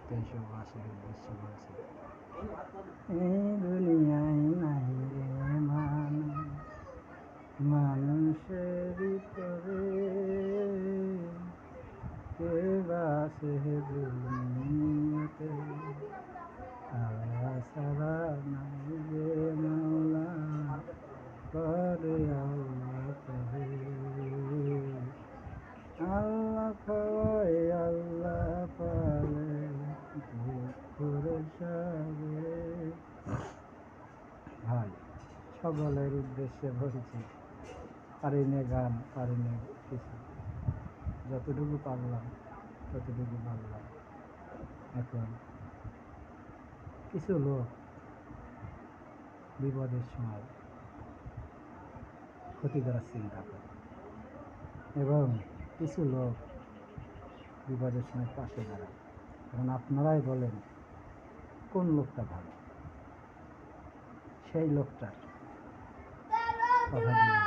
দেশবাসীর উদ্দেশ্যে বলছি, এই দুনিয়ায় নাই রে মানুষের ভিতরে কে বাসে দুনিয়াতে, আল্লাহ ছাড়া নাই রে মাওলা, করে আল্লাহ করে। আল্লাহ খাওয়ায় আল্লাহ পালে দুঃখের সাগরে। ভাই, সকলের উদ্দেশ্যে বলছি, পারি না গান, পারি না কিছু, যতটুকু পারলাম ততটুকু বললাম। এখন কিছু লোক বিপদের সময় ক্ষতি করার চিন্তা করে, এবং কিছু লোক বিপদের সময় পাশে দাঁড়ায়। এখন আপনারাই বলেন কোন লোকটা ভালো, সেই লোকটার কথা দিয়ে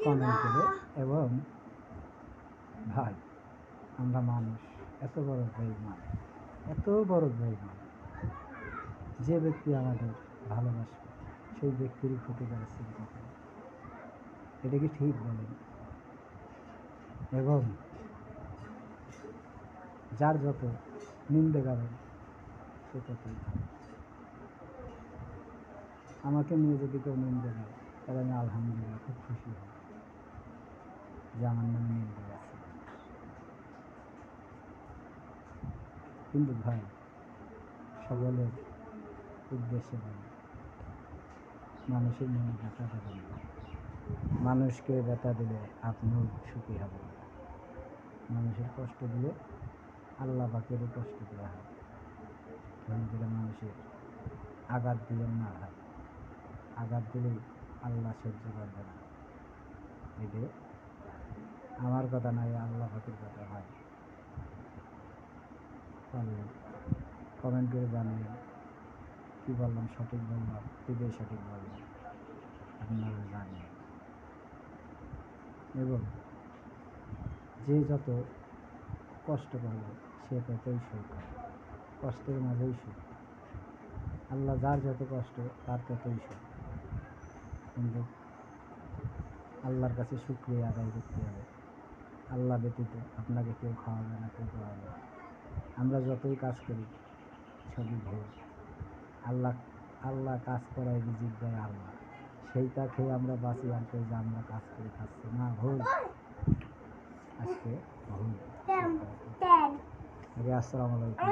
কমেন্ট করে। এবং ভাই, আমরা মানুষ, এত বড় বেঈমান, এত বড় বেঈমান, যে ব্যক্তি আমাদের ভালোবাসবে সেই ব্যক্তিরই ক্ষতি করার চিন্তা করে, এটা কি ঠিক বলেন? এবং যার যত নিন্দে গাবেন সে ততই ভালো। আমাকে নিয়ে যদি কেউ নিন্দে গায় তাহলে আমি আলহামদুলিল্লাহ খুব খুশি হই যে আমার নামে নিন্দে আছে। কিন্তু ভাই, সকলের উদ্দেশ্যে বলি, মানুষের মনে ব্যথা দেবেন না। মানুষকে ব্যথা দিলে আপনিও সুখী হবেন না। মানুষের কষ্ট দিলে আল্লাহ পাকেরও কষ্ট দেওয়া হয়। ভুল করে মানুষের আঘাত দিলেন না ভাই, আঘাত দিলেই আল্লাহ সহ্য করবে না। এটা আমার কথা নয়, আল্লাহ পাকের কথা। ভাই, পারলে কমেন্ট করে জানিয়ে কি বললাম, সঠিক বললাম কি বেসঠিক বললাম আপনারা জানিয়ে। এবং যে যত কষ্ট করবে সে ততই সুখ হয়, কষ্টের মাঝেই সুখ। আল্লাহ যার যত কষ্ট তার ততই সুখ। কিন্তু আল্লাহর কাছে শুকরিয়া আদায় করতে হবে। আল্লাহ ব্যতীত আপনাকে কেউ খাওয়াবে না, কেউ খাওয়াবে না। আমরা যতই কাজ করি সবই ভুল। আল্লাহ আল্লাহ কাজ করায় রিজিক দেয় আল্লাহ, সেইটা খেয়ে আমরা বাঁচি। আর কেউ যে আমরা কাজ করে খাচ্ছি না, ভুল। আজকে ভুল। আসসালামু আলাইকুম।